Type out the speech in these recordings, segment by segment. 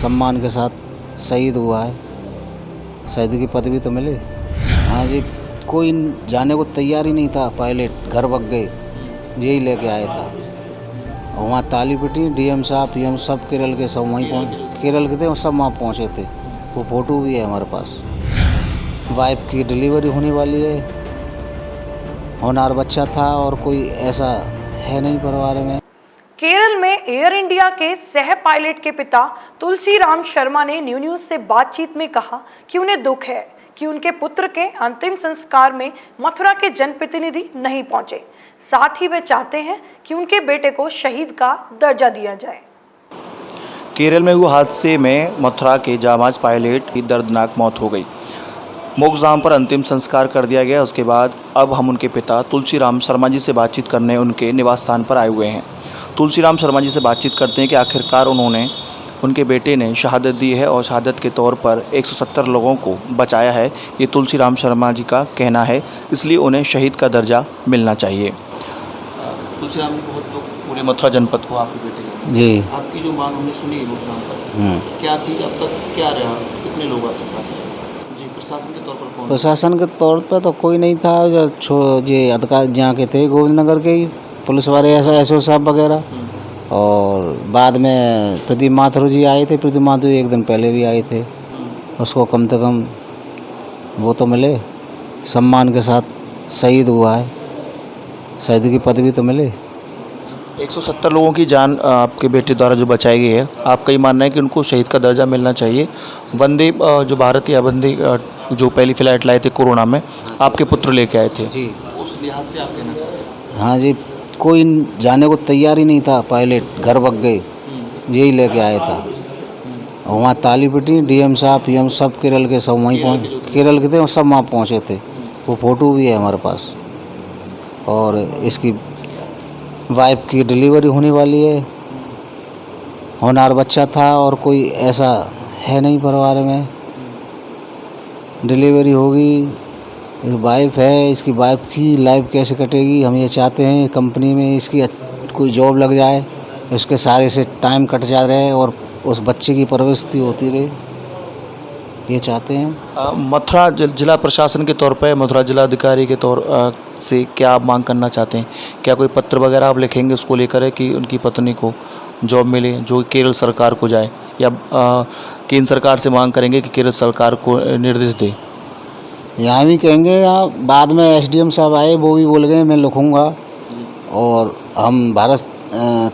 सम्मान के साथ शहीद हुआ है। शहीद की पदवी तो मिले। हाँ जी, कोई जाने को तैयार ही नहीं था। पायलट घर भग गए, यही लेके आया था। और वहाँ ताली पिटी, डीएम साहब पीएम सब केरल के सब वहीं पहुँच, केरल के थे और सब वहाँ पहुँचे थे। वो फ़ोटो भी है हमारे पास। वाइफ की डिलीवरी होने वाली है, होनहार बच्चा था और कोई ऐसा है नहीं परिवार में। केरल में एयर इंडिया के सह पायलट के पिता तुलसीराम शर्मा ने न्यूज से बातचीत में कहा कि उन्हें दुख है कि उनके पुत्र के अंतिम संस्कार में मथुरा के जनप्रतिनिधि नहीं पहुंचे। साथ ही वे चाहते हैं कि उनके बेटे को शहीद का दर्जा दिया जाए। केरल में हुए हादसे में मथुरा के जाबाज पायलट की दर्दनाक मौत हो गई। मोक्षधाम पर अंतिम संस्कार कर दिया गया। उसके बाद अब हम उनके पिता तुलसीराम शर्मा जी से बातचीत करने उनके निवास स्थान पर आए हुए हैं। तुलसीराम शर्मा जी से बातचीत करते हैं कि आखिरकार उनके बेटे ने शहादत दी है और शहादत के तौर पर 170 लोगों को बचाया है। ये तुलसीराम शर्मा जी का कहना है, इसलिए उन्हें शहीद का दर्जा मिलना चाहिए। तुलसीराम जी, बहुत दुख पूरे मथुरा जनपद को आपके बेटे का। जी, आपकी जो मांग हमने सुनी मोक्षधाम पर, क्या थी, अब तक क्या रहा, कितने लोग आपके पास आए? जी, प्रशासन के तौर पर कौन? प्रशासन के तौर पे तो कोई नहीं था। जो ये अधिकारी जहाँ के थे गोविंद नगर के ही पुलिस वाले, एसओ साहब वगैरह। और बाद में प्रदीप माथुर जी आए थे। प्रदीप माथुर एक दिन पहले भी आए थे। उसको कम से कम वो तो मिले, सम्मान के साथ शहीद हुआ है। शहीद की पदवी तो मिले। 170 लोगों की जान आपके बेटे द्वारा जो बचाई गई है, आपका ये मानना है कि उनको शहीद का दर्जा मिलना चाहिए। वंदे जो भारत या वंदे जो पहली फ्लाइट लाए थे कोरोना में, आपके पुत्र लेके आए थे जी, उस लिहाज से आप कहना चाहते हैं? हाँ जी, कोई जाने को तैयार ही नहीं था। पायलट घर भग गए, यही लेके आया था। और वहाँ ताली पिटी, डीएम साहब पीएम सब केरल के सब वहीं पहुँच, केरल के थे और सब वहाँ पहुँचे थे। वो फ़ोटो भी है हमारे पास। और इसकी वाइफ की डिलीवरी होने वाली है, होनहार बच्चा था और कोई ऐसा है नहीं परिवार में। डिलीवरी होगी, वाइफ है, इसकी वाइफ की लाइफ कैसे कटेगी? हम ये चाहते हैं कंपनी में इसकी कोई जॉब लग जाए, उसके सारे से टाइम कट जा रहे और उस बच्चे की परवरिश होती रहे, ये चाहते हैं। मथुरा जिला प्रशासन के तौर पर, मथुरा जिलाधिकारी के तौर से क्या आप मांग करना चाहते हैं? क्या कोई पत्र वगैरह आप लिखेंगे उसको लेकर है कि उनकी पत्नी को जॉब मिले जो केरल सरकार को जाए, या केंद्र सरकार से मांग करेंगे कि केरल सरकार को निर्देश दे? यहाँ भी कहेंगे, यहाँ बाद में एसडीएम साहब आए, वो भी बोल गए मैं लिखूँगा। और हम भारत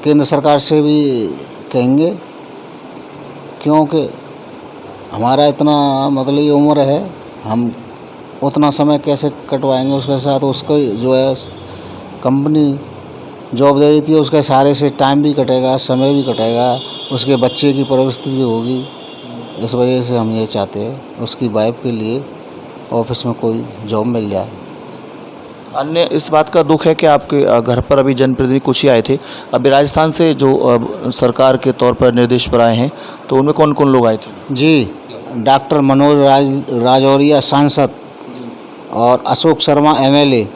केंद्र सरकार से भी कहेंगे, क्योंकि हमारा इतना मतलब ये उम्र है, हम उतना समय कैसे कटवाएंगे उसके साथ। उसको जो है कंपनी जॉब दे देती है, उसके सारे से टाइम भी कटेगा, समय भी कटेगा, उसके बच्चे की परवरिश होगी। इस वजह से हम ये चाहते हैं उसकी वाइफ के लिए ऑफिस में कोई जॉब मिल जाए। अन्य इस बात का दुख है कि आपके घर पर अभी जनप्रतिनिधि कुछ ही आए थे। अभी राजस्थान से जो सरकार के तौर पर निर्देश पर आए हैं, तो उनमें कौन कौन लोग आए थे? जी, डॉक्टर मनोज राजौरिया सांसद और अशोक शर्मा एमएलए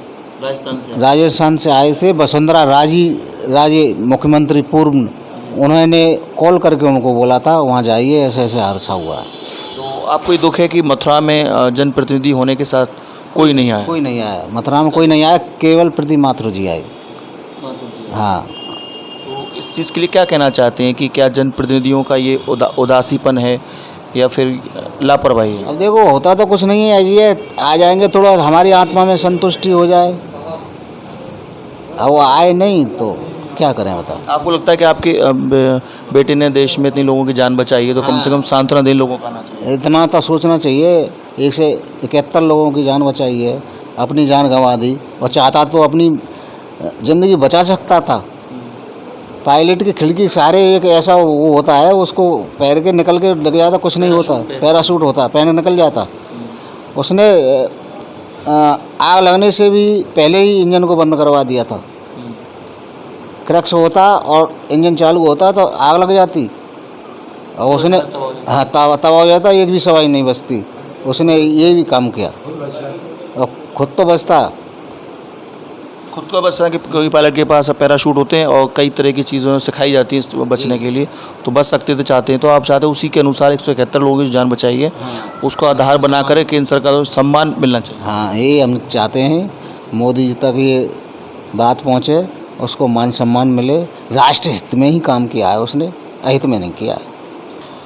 राजस्थान से आए थे। वसुंधरा राजे मुख्यमंत्री पूर्व, उन्होंने कॉल करके उनको बोला था वहाँ जाइए, ऐसे ऐसे हादसा हुआ है। तो आपको ये दुख है कि मथुरा में जनप्रतिनिधि होने के साथ कोई नहीं आया? कोई नहीं आया, मथुरा में कोई नहीं आया, केवल प्रदीप माथुर जी आए। हाँ, तो इस चीज़ के लिए क्या कहना चाहते हैं कि क्या जनप्रतिनिधियों का ये उदासीपन है या फिर लापरवाही है? अब देखो, होता तो कुछ नहीं है, ऐसी आ जाएंगे, थोड़ा हमारी आत्मा में संतुष्टि हो जाए। अब वो आए नहीं तो क्या करें बताओ। आपको लगता है कि आपके बेटे ने देश में इतने लोगों की जान बचाई है, तो कम से कम सांत्वना देने लोगों का आना चाहिए? इतना तो सोचना चाहिए। 171 लोगों की जान बचाई है, अपनी जान गंवा दी, और चाहता तो अपनी ज़िंदगी बचा सकता था। पायलट की खिड़की सारे एक ऐसा वो होता है, उसको पैर के निकल के लग जाता, कुछ नहीं होता, पैराशूट होता, पैर निकल जाता। उसने आग लगने से भी पहले ही इंजन को बंद करवा दिया था। क्रैक्स होता और इंजन चालू होता तो आग लग जाती, और उसने हाँ तबाह हो जाता, एक भी सवारी नहीं बचती। उसने ये भी काम किया और खुद तो बचता। खुद को बचना कि कोई पायलट के पास पैराशूट होते हैं और कई तरह की चीज़ें सिखाई जाती हैं बचने के लिए, तो बच सकते तो चाहते हैं, तो आप चाहते हैं उसी के अनुसार 171 लोगों की जो जान बचाई है उसको आधार बना कर केंद्र सरकार को सम्मान मिलना चाहिए। हाँ, यही हम चाहते हैं, मोदी जी तक ये बात पहुँचे, उसको मान सम्मान मिले। राष्ट्र हित में ही काम किया है उसने, अहित में नहीं किया है।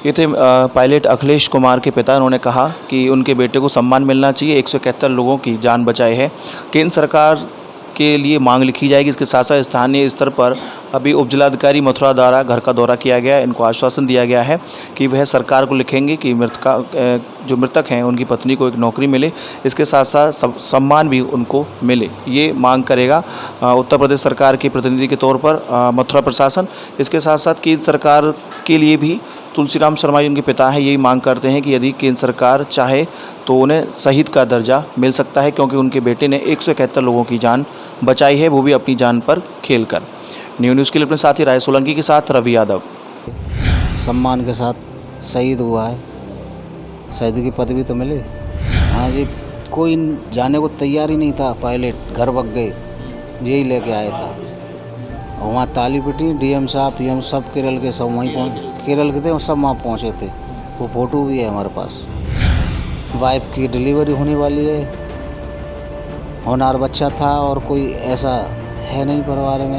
ये थे पायलट अखिलेश कुमार के पिता। उन्होंने कहा कि उनके बेटे को सम्मान मिलना चाहिए, 171 लोगों की जान बचाई है। केंद्र सरकार के लिए मांग लिखी जाएगी। इसके साथ साथ स्थानीय स्तर पर अभी उपजिलाधिकारी मथुरा द्वारा घर का दौरा किया गया है। इनको आश्वासन दिया गया है कि वह सरकार को लिखेंगे कि जो मृतक हैं उनकी पत्नी को एक नौकरी मिले, इसके साथ साथ सम्मान भी उनको मिले, ये मांग करेगा उत्तर प्रदेश सरकार के प्रतिनिधि के तौर पर मथुरा प्रशासन। इसके साथ साथ केंद्र सरकार के लिए भी तुलसीराम शर्मा जी उनके पिता हैं, यही मांग करते हैं कि यदि केंद्र सरकार चाहे तो उन्हें शहीद का दर्जा मिल सकता है, क्योंकि उनके बेटे ने 171 लोगों की जान बचाई है, वो भी अपनी जान पर खेलकर। न्यूज़ के लिए अपने साथी राय सोलंकी के साथ रवि यादव। सम्मान के साथ शहीद हुआ है, शहीद की पदवी तो मिले। हाँ जी, कोई जाने को तैयार ही नहीं था, पायलट घर भग गए, यही लेके आया था। और वहाँ ताली पिटी, डीएम साहब पीएम सब केरल के सब वहीं केरल के थे, वो सब वहाँ पहुँचे थे। वो फ़ोटो भी है हमारे पास। वाइफ की डिलीवरी होने वाली है, होनहार बच्चा था और कोई ऐसा है नहीं परिवार में।